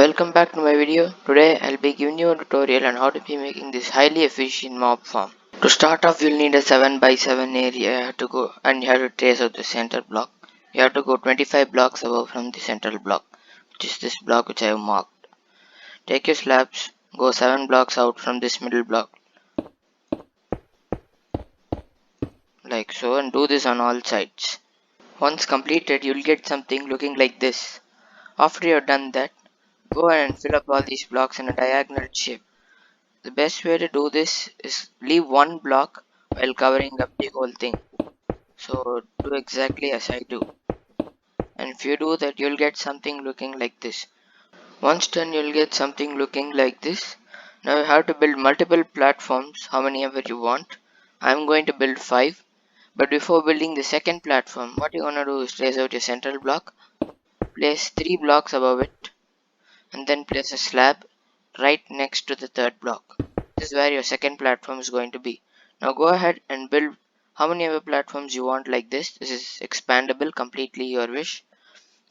Welcome back to my video. Today I'll be giving you a tutorial on how to be making this highly efficient mob farm. To start off, you'll need a 7 by 7 area. You have to go and you have to trace out the center block. You have to go 25 blocks above from the central block, which is this block which I have marked. Take your slabs, go 7 blocks out from this middle block like so, and do this on all sides. Once completed, you'll get something looking like this. After you've done that, go ahead and fill up all these blocks in a diagonal shape. The best way to do this is leave one block while covering up the whole thing. So do exactly as I do. And if you do that, you'll get something looking like this. Once done, you'll get something looking like this. Now you have to build multiple platforms, how many ever you want. I'm going to build 5. But before building the second platform, what you're gonna do is trace out your central block, place 3 blocks above it, and then place a slab right next to the third block. This is where your second platform is going to be. Now go ahead and build how many other platforms you want like this. This is expandable, completely your wish.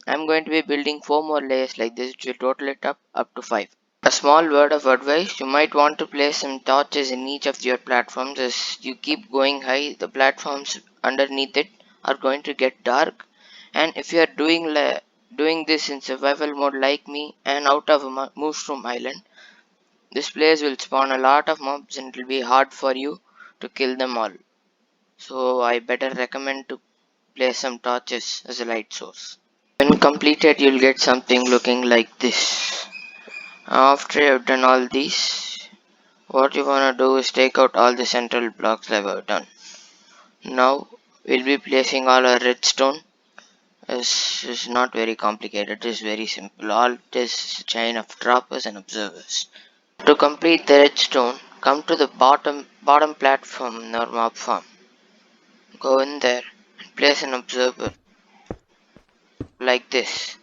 I'm going to be building 4 more layers like this, which will total it up to 5. A small word of advice, you might want to place some torches in each of your platforms. As you keep going high, the platforms underneath it are going to get dark, and if you are doing this in survival mode like me and out of a mushroom island, this place will spawn a lot of mobs and it will be hard for you to kill them all. So I better recommend to place some torches as a light source. When completed, you'll get something looking like this. After you've done all these, what you wanna do is take out all the central blocks that I've done. Now we'll be placing all our redstone. This is not very complicated, it is very simple. All it is a chain of droppers and observers. To complete the redstone, come to the bottom platform in our mob farm. Go in there and place an observer like this,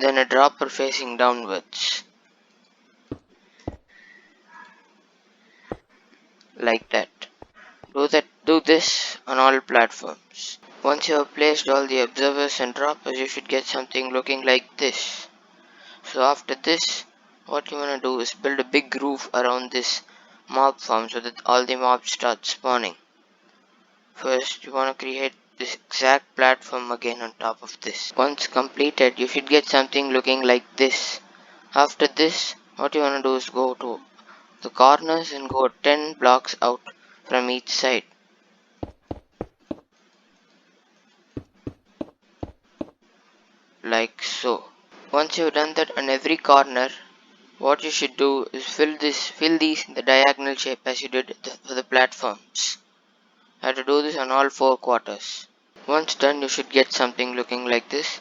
then a dropper facing downwards like that. Do this on all platforms. Once you have placed all the observers and droppers, you should get something looking like this. So after this, what you wanna do is build a big roof around this mob farm so that all the mobs start spawning. First, you want to create this exact platform again on top of this. Once completed, you should get something looking like this. After this, what you want to do is go to the corners and go 10 blocks out from each side. Like so. Once you've done that on every corner, what you should do is fill these in the diagonal shape as you did for the platforms. You have to do this on all 4 quarters. Once done, you should get something looking like this.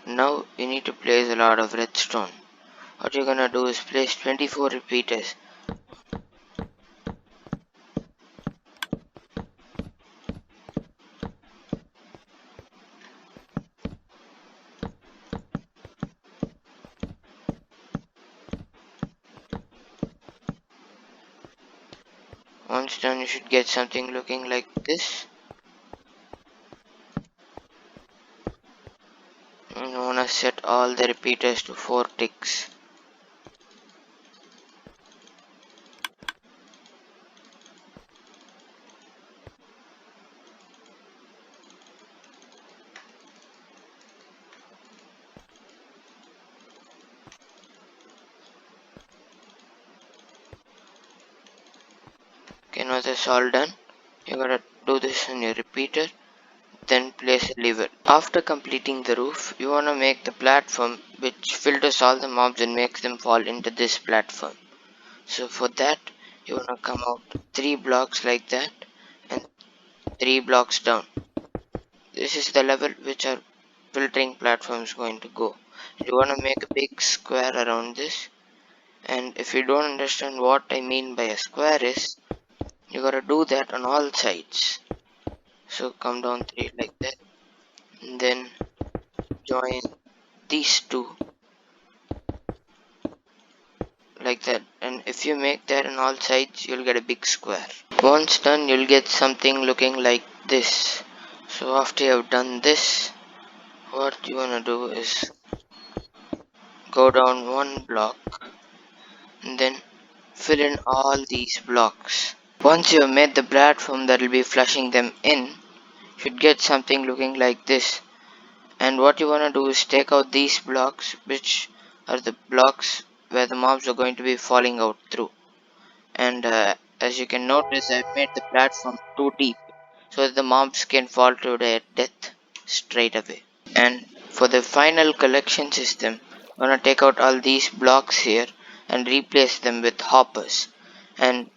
Now you need to place a lot of redstone. What you're gonna do is place 24 repeaters. Once done, you should get something looking like this. And you wanna set all the repeaters to 4 ticks. Okay, now that's all done. You gotta do this on your repeater, then place a lever. After completing the roof, you wanna make the platform which filters all the mobs and makes them fall into this platform. So for that, you wanna come out 3 blocks like that and 3 blocks down. This is the level which our filtering platform is going to go. You want to make a big square around this, and if you don't understand what I mean by a square is, you gotta do that on all sides. So come down 3 like that, and then join these two like that, and if you make that on all sides, you'll get a big square. Once done, you'll get something looking like this. So after you have done this, what you wanna do is go down one block, and then fill in all these blocks. Once you have made the platform that will be flushing them in, you should get something looking like this. And what you want to do is take out these blocks, which are the blocks where the mobs are going to be falling out through. And as you can notice, I've made the platform too deep so that the mobs can fall to their death straight away. And for the final collection system, I'm gonna take out all these blocks here and replace them with hoppers. And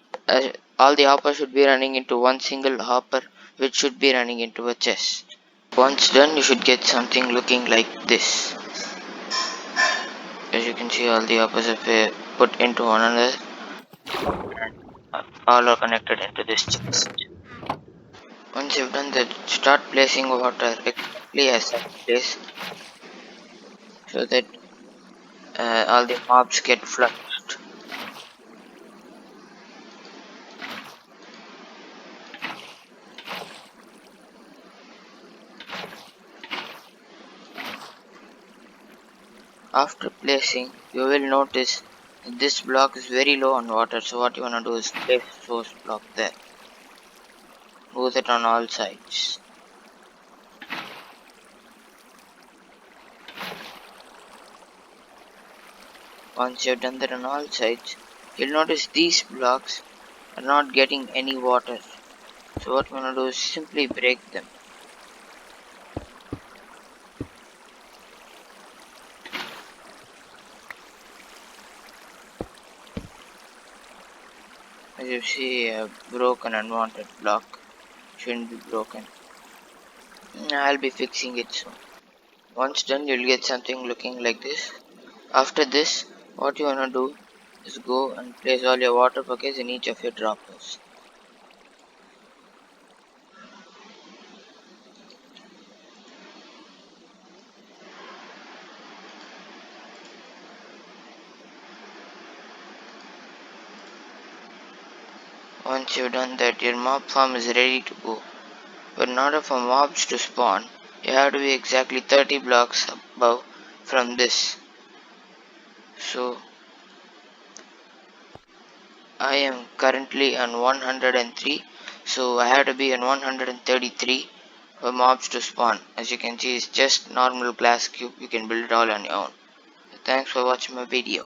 all the hoppers should be running into one single hopper, which should be running into a chest. Once done, you should get something looking like this. As you can see, all the hoppers are put into one another, and all are connected into this chest. Once you've done that, start placing water exactly as I place so that all the mobs get flushed. After placing, you will notice that this block is very low on water, so what you wanna do is place source block there. Do that on all sides. Once you've done that on all sides, you'll notice these blocks are not getting any water. So what you wanna do is simply break them. As you see, a broken unwanted block shouldn't be broken. I'll be fixing it soon. Once done, you'll get something looking like this. After this, what you wanna do is go and place all your water buckets in each of your droppers. Once you've done that, your mob farm is ready to go. But in order for mobs to spawn, you have to be exactly 30 blocks above from this. So I am currently on 103, so I have to be on 133 for mobs to spawn. As you can see, it's just normal glass cube. You can build it all on your own. Thanks for watching my video.